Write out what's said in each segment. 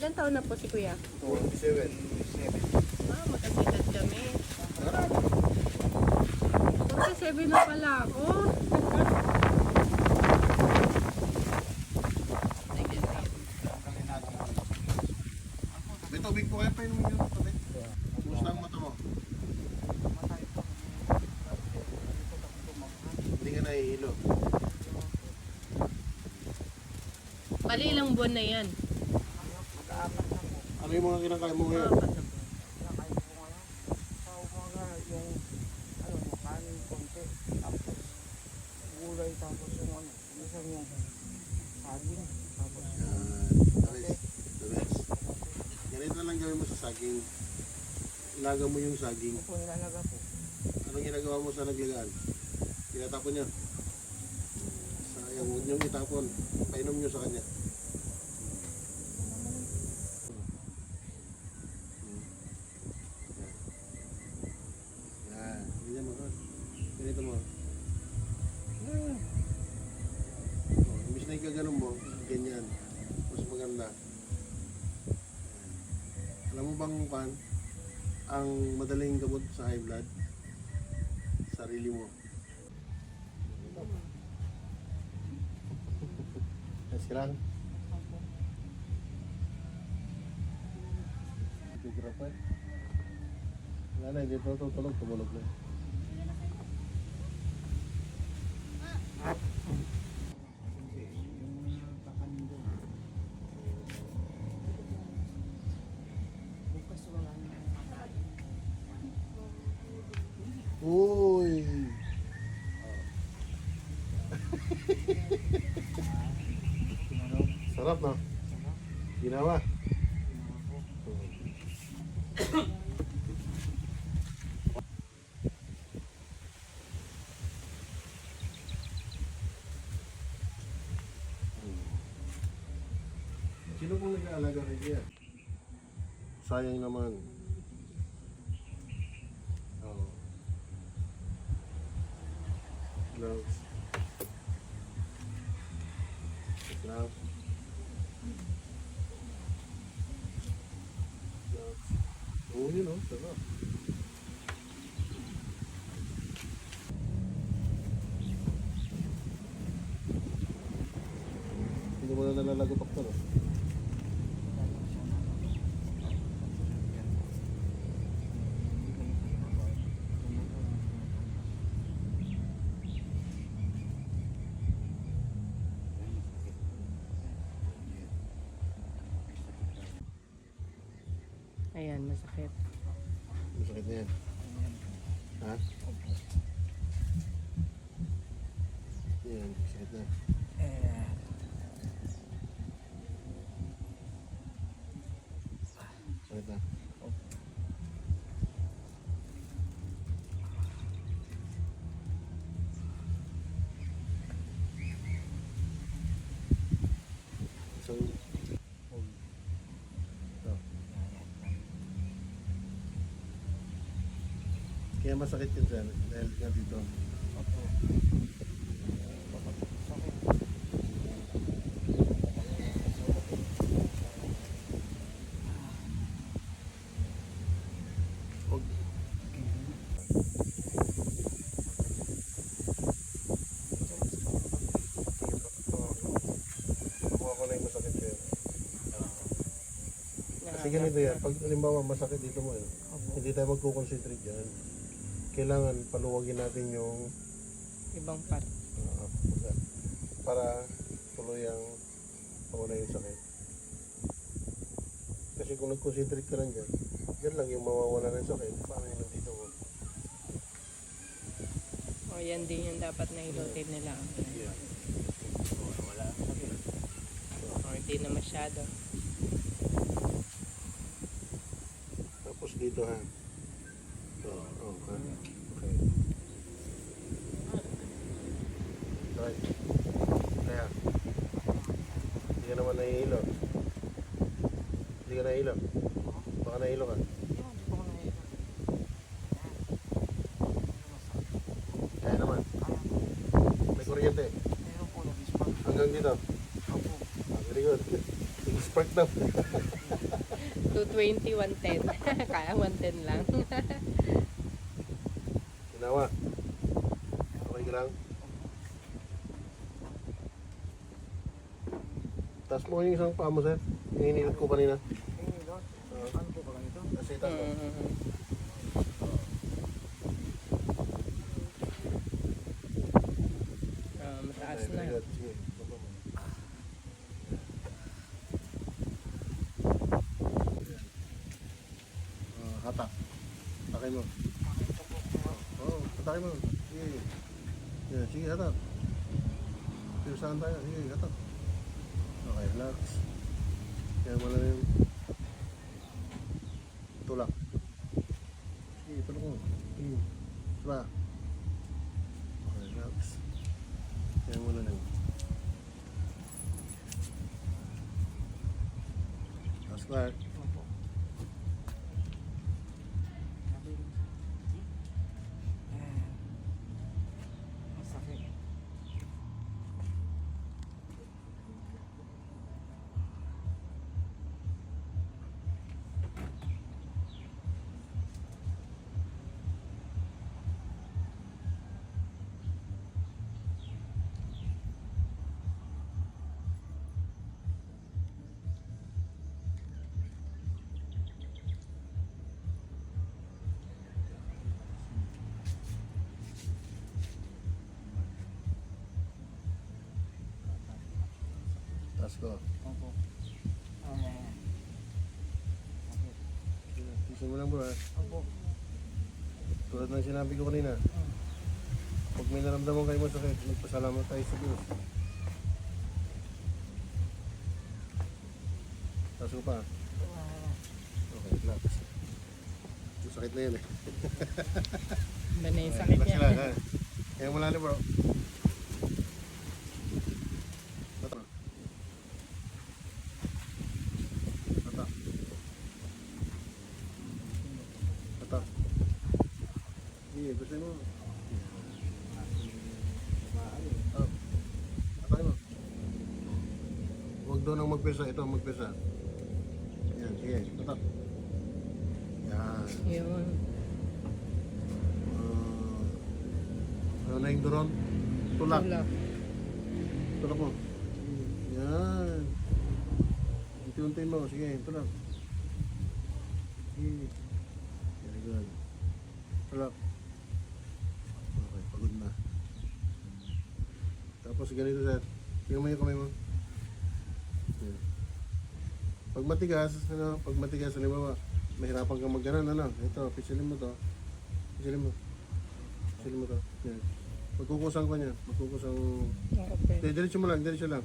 Ilan taon na po si Kuya? 47. Magkasikat kami. 47 na pala ako. May tubig po kayo pa inumin nyo. Kumusta ang mata mo? Hindi ka nahihilo. Bali ilang buwan na yan. Ano yung mga kinakain mo ngayon? Apat na buwan. Nakain ko ngayon. Sa umaga, yung kanin konti. Tapos gulay. Tapos yung minsan yung saging. Tapos The best. Ganito lang gawin mo sa saging. Ilaga mo yung saging. ito nilalaga po. Anong ginagawa mo sa naglagaan? Tinatapon niya. Sayang, huwag niyong itapon. Painom niyo sa kanya. Yan. Ganyan mo. Ganito mo. Yan. Imbis na ikaganon mo, ganyan. Mas maganda. Alam mo bang pan, ang madaling gamot sa high blood? Sarili mo. Yes, lang. Tigra pa. Wala na, hindi pa tutulog, tumulog na. Yung kakanin doon. Bukas wala na. Uy! Sarap na. Ginawa. Sino pong nag-aalaga kay Gia? Sayang naman. Oh. Gloves. Gloves. Gloves. Oh, yun oh, sarap. Hindi mo na nalalagotok to, no? Ayan, masakit. Masakit na yan. Ha? Yan, masakit na. Masakit na. So, kaya masakit yun sir, dahil nga dito. Huwag. Kuha ko na yung masakit sir. Kasi ganito yan, pag halimbawa masakit dito mo yun, hindi tayo magkukonsentrate dyan. Kailangan paluwagin natin yung Ibang part. para tuluyang mawala yung sakit. Kasi kung nag-concentrate ka lang dyan, yan lang yung mawawala ng sakit. Paano yung nandito mo? O yan din yung dapat na ilutin nila. Yeah. Wala ang sakit. O hindi na masyado. Tapos dito ha. So, oh, ha? Okay. Right. Kaya. Hindi ka naman nahihilo. Hindi ka nahihilo. Baka nahihilo ka. Hindi ko nahihilo. Kaya naman. May kuryente. Pero po, nabis pa. Hanggang dito. Opo. Very good. Sige. Spark na. 220, 110. Kaya 110 lang. Ginawa. Okay ka lang. Taas mo yung isang paa mo, sir. Yung inilat ko kanina. Hindi daw. Ano po pala ito? Kasi taas mo. Mataas Okay, na. very good. Sige, baba mo. Hatak. Hatakay mo. Oo, hatakay mo. Sige. Yan, sige, hatak. Sige, saan tayo? Sige, hatak. Okay, relax. Kaya mo lang yung tulak. Sige, tulak mo. Sige. Diba? Okay, relax. Kaya mo lang yung That's right. Opo. Sabi mo. Masakit. Taas ko. Opo. Sakit. Tisin mo lang bro. Opo. Tulad ng sinabi ko kanina. Pag may naramdaman kayo masakit, magpasalamat tayo sa Diyos. Taas ko pa. Okay, relax. Masakit na yun eh. Iba na yung sakit Relax niya. lang, ha? Kaya mo lang bro. Tata. Tata. Tata. Iya, gusto mo. Oh. Atay mo. Huwag doon ang magpesa. Ito ang magpesa. Yan, sige. Tata. Yan. Yun. Ano na yung duron? Tulak. Tulak. Tulak mo. Yan. Unti-untiin mo. Sige, tulak. Sige. Very good. Tulak. Okay, pagod na. Tapos ganito sir. Tingnan mo yung kamay mo. Yan. Pag matigas, pag matigas, halimbawa, mahirapan kang mag-ganon, ito, pisilin mo to. Pisilin mo. Pisilin mo to. Yan. Magkukusang ko niya. Magkukusang... Okay. Okay, diretso mo lang, diretso lang.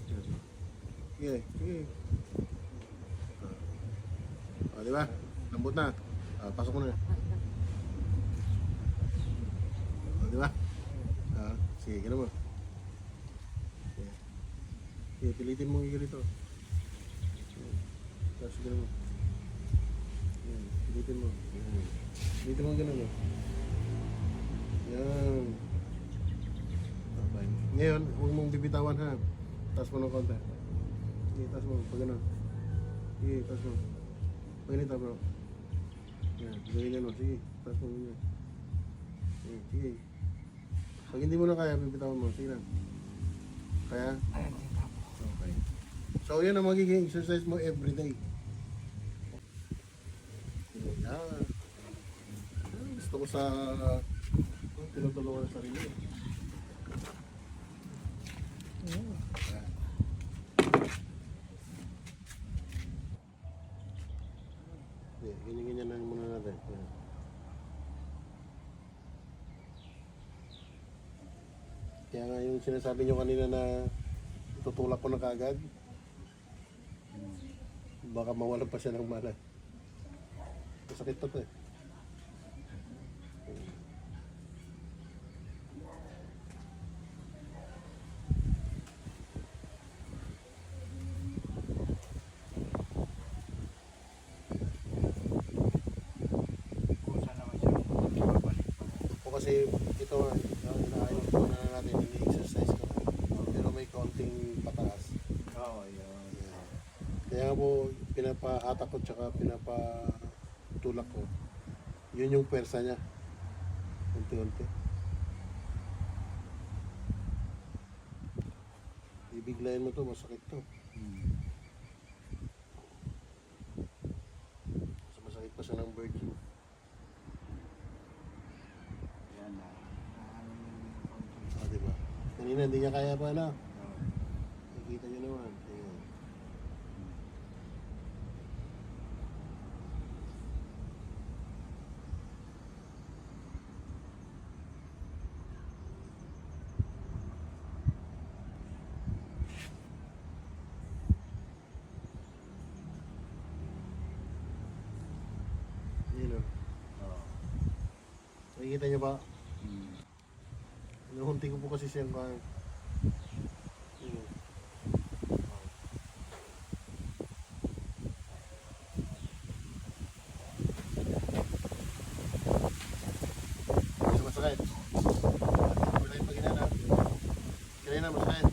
Yan. Sige, sige. Di ba? Lambot na. Pasok mo na. Di ba? Sige, gano'n mo. Sige, pilitin mo yung ganito. Tapos gano'n mo. Yan, pilitin mo. Yan. Pilitin mo gano'n mo. Yan. Okay. Ngayon, huwag mong bibitawan ha. Taas mo ng konti. Sige, taas mo. Pag gano'n. Sige, taas mo. Pag ganito bro. Yan, ganyan mo. Sige, taas mo ganyan. Yan, sige. Pag hindi mo na kaya, bibitawan mo. Sige lang. Kaya? Okay. So, yun ang magiging exercise mo everyday. Yan. Gusto ko sa tinutulungan sa sarili. Yun. Ganyan-ganyan lang muna natin. Yan. Kaya nga yung sinasabi nyo kanina na tutulak ko na kagad, baka mawalan pa siya ng malay. Masakit pa to eh. Kusa naman siya. Babalik pa. O kasi ito nga, inaayos ko na natin, ini-exercise ko na. Pero may konting pataas. Oo, yun. kaya po pinapahatak ko tsaka pinapatulak ko. Yun yung pwersa niya. Unti-unti. Ibiglayin mo to, masakit to. Mas masakit pa siya ng virgin. Yan na. Ah, diba? Kanina hindi niya kaya pa na. Nakikita niyo naman. Ayan. Yun o. Nakikita niyo ba? Inuhunti ko po kasi siyang kaya. Masakit. Masakit pag inana. Kanina masakit.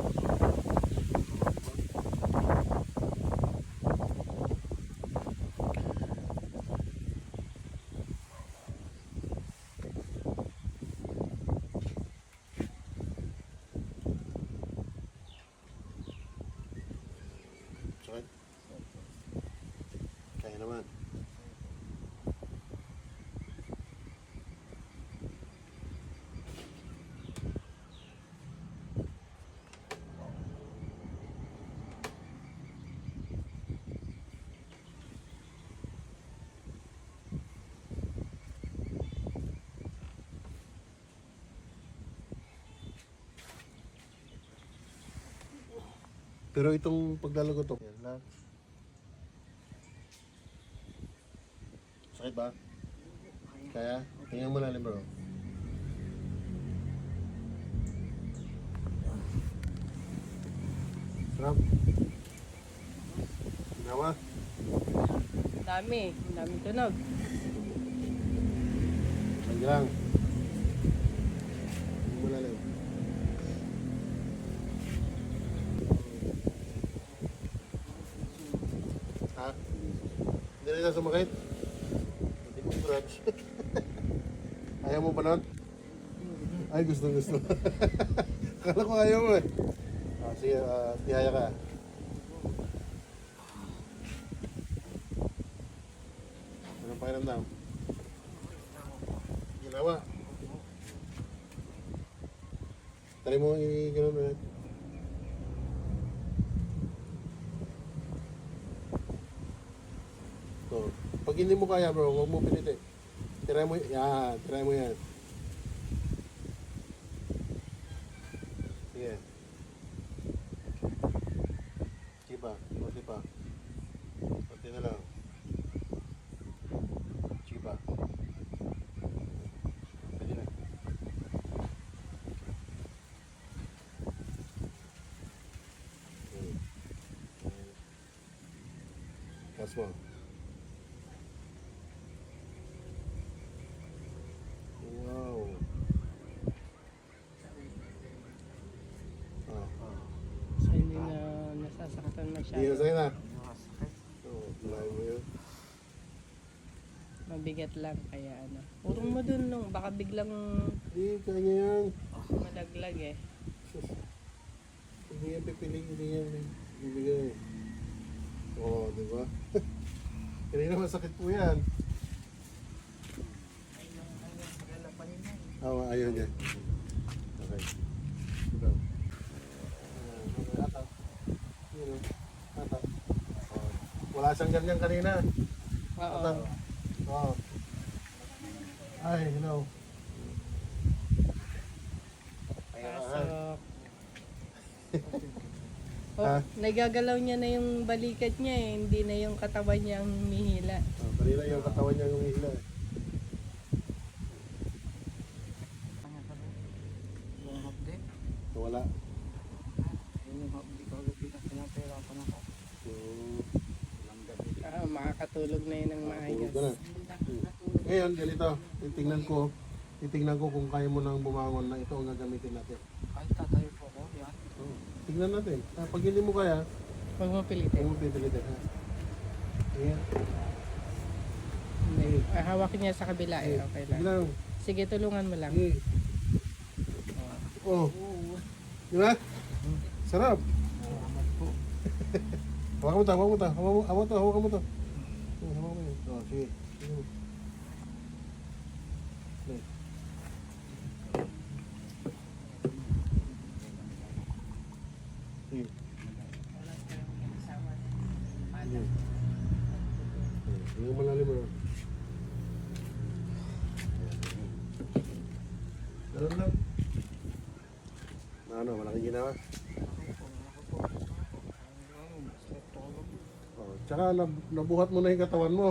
Sakit. Kaya naman. Pero itong paglalago to, yan lang. Sakit ba? Kaya? Tingnan mo lalim bro. Sarap. Ginawa? Dami. Ang daming tunog. Lagi lang. Tingnan mo lalim. Ha? Hindi na siya sumakit? Hindi mo scratch. Ayaw mo ba nun? Ay, gusto. Akala ko ayaw mo eh. Ah, sige, tihaya ka. Anong pakiramdam? Ginawa. Try mo i-gano'n ulit. So, pag hindi mo kaya bro, huwag mo pilitin. Try mo yan. Try mo yan. Sige. Sige pa. Kunti pa. Kunti na lang. Sige pa. Pwede na. Last one. Wow. So, hindi na nasasaktan Hindi masyado. na sa'yo na. Masakit. Oo, layo mo yun. Mabigat lang. Kaya ano. Urong mo dun nung baka biglang Hindi, kanya yan. malaglag eh. Sus. Hindi yan pipiling, hindi yan bibigay. Oo, di ba? Kanina masakit po yan. Oo, ayaw niya. Okay. Ito. Okay, hataw. Yun o. Hataw. Oh. Wala siyang ganyan kanina. Oo. Hataw. Oo. Ay, hello. Pasok. Ha? Nagagalaw niya na yung balikat niya eh. Hindi na yung katawan niya ang humihila. Oh, balila yung katawan niya yung hila. Yung hapde. Wala. Yung hapde kagabi na pinapahirapan ako. Ilang gabi. Makakatulog na yun ng maayos. Tulog ka na. Ngayon, ganito. Titingnan ko kung kaya mo nang bumangon na ito ang gagamitin natin. Kahit tatayo po ako, yan. Oh, tignan natin. Pag hindi mo kaya, Huwag mo huwag pilitin. mo pipilitin. Ha? Ayan. Hindi. Hawakin niya sa kabila eh. Okay Sige lang. lang. Sige, tulungan mo lang. Sige. Oh. Di ba? Sarap. Salamat po. Hawakan mo to, hawakan mo to. Hawakan mo to. Hawakan mo yun. Oh, sige. Sige mo. Okay. Sige. Sige. Sige, malalim mo. Ganun lang. Ano, malaking ginawa. Oh, tsaka nabuhat mo na yung katawan mo.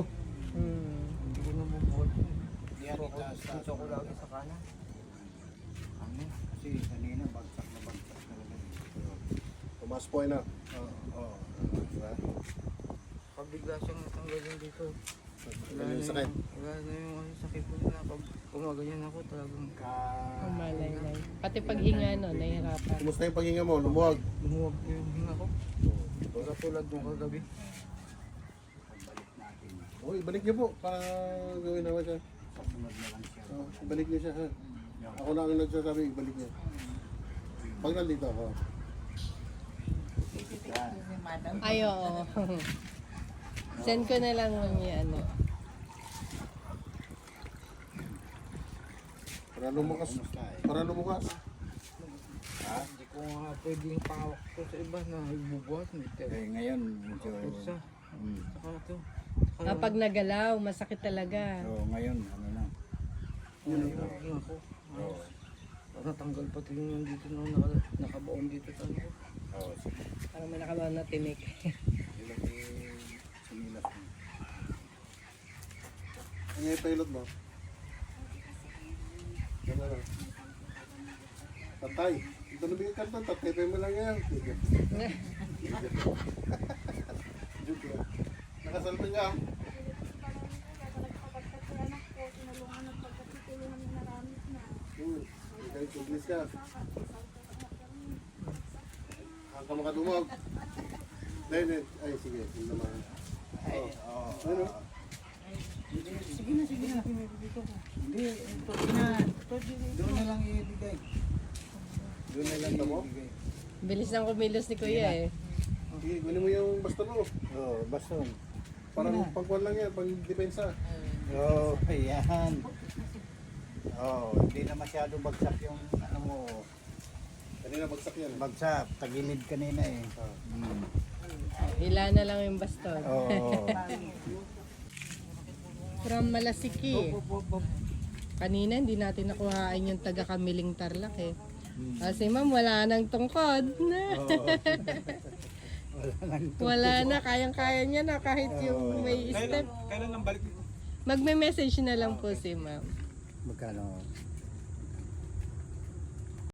Hindi ko na mabuhat yun. Dito ko lagi sa kanan. Ano? Kasi kanina bagsak na talaga. Tumas po na. Oo. Diba? Pag bigla siyang natanggal yung dito. Wala yung sakit. Wala na yung sakit ko na. Pag gumaganyan ako talagang Umalay lang. Pati paghinga no, nahihirapan. Kumusta yung paghinga mo? Lumuwag. lumuwag yung hinga ko. Wala tulad nung kagabi. Oh, ibalik niyo po para gawin naman siya. Oh, ibalik niyo siya ha. Ako na ang nagsasabi, ibalik niyo. Pag nandito ako. Ay, oo. Send ko na lang yung ano. Para lumukas. Para lumukas. Hindi ko nga pwedeng pahawak ko sa iba na ibubuhat. Ngayon, medyo... Isa. Saka ito. Kapag nagalaw, masakit talaga. ngayon, ano na. Yun ang hinga ko. Natanggal pati yung dito na nakabaon dito sa ano ko. Sige. Parang may nakabahan na tinik. Sinilas mo. Ano yung pilot mo? Yan na lang. Tatay. Ito na bigyan karton. Tatay tayo mo lang yan. Joke lang. Nakasalpin ka. Kahit English ka. Hanggang ka makadumog. Dahil, ay sige. Yun naman. Ano? Sige na. Hindi, ito na. Doon na lang ibigay. Doon na lang Tama mo? ibigay. Bilis ng kumilos ni Kuya eh. Sige, kunin mo yung basta mo. Baston. Parang pagkuhan lang yan, pang depensa. Ayan. Hindi na masyado bagsak yung ano mo. Kanina bagsak yan. Bagsak, tagilid kanina eh. Hila na lang yung baston. Oo. From Malasiki. Kanina hindi natin nakuhaan yung taga Kamiling Tarlac eh. Kasi ma'am, wala nang tungkod. Wala na, kayang-kaya niya na kahit yung may step. Kailan ang balik dito? Magme-message na lang po si ma'am. Magkano?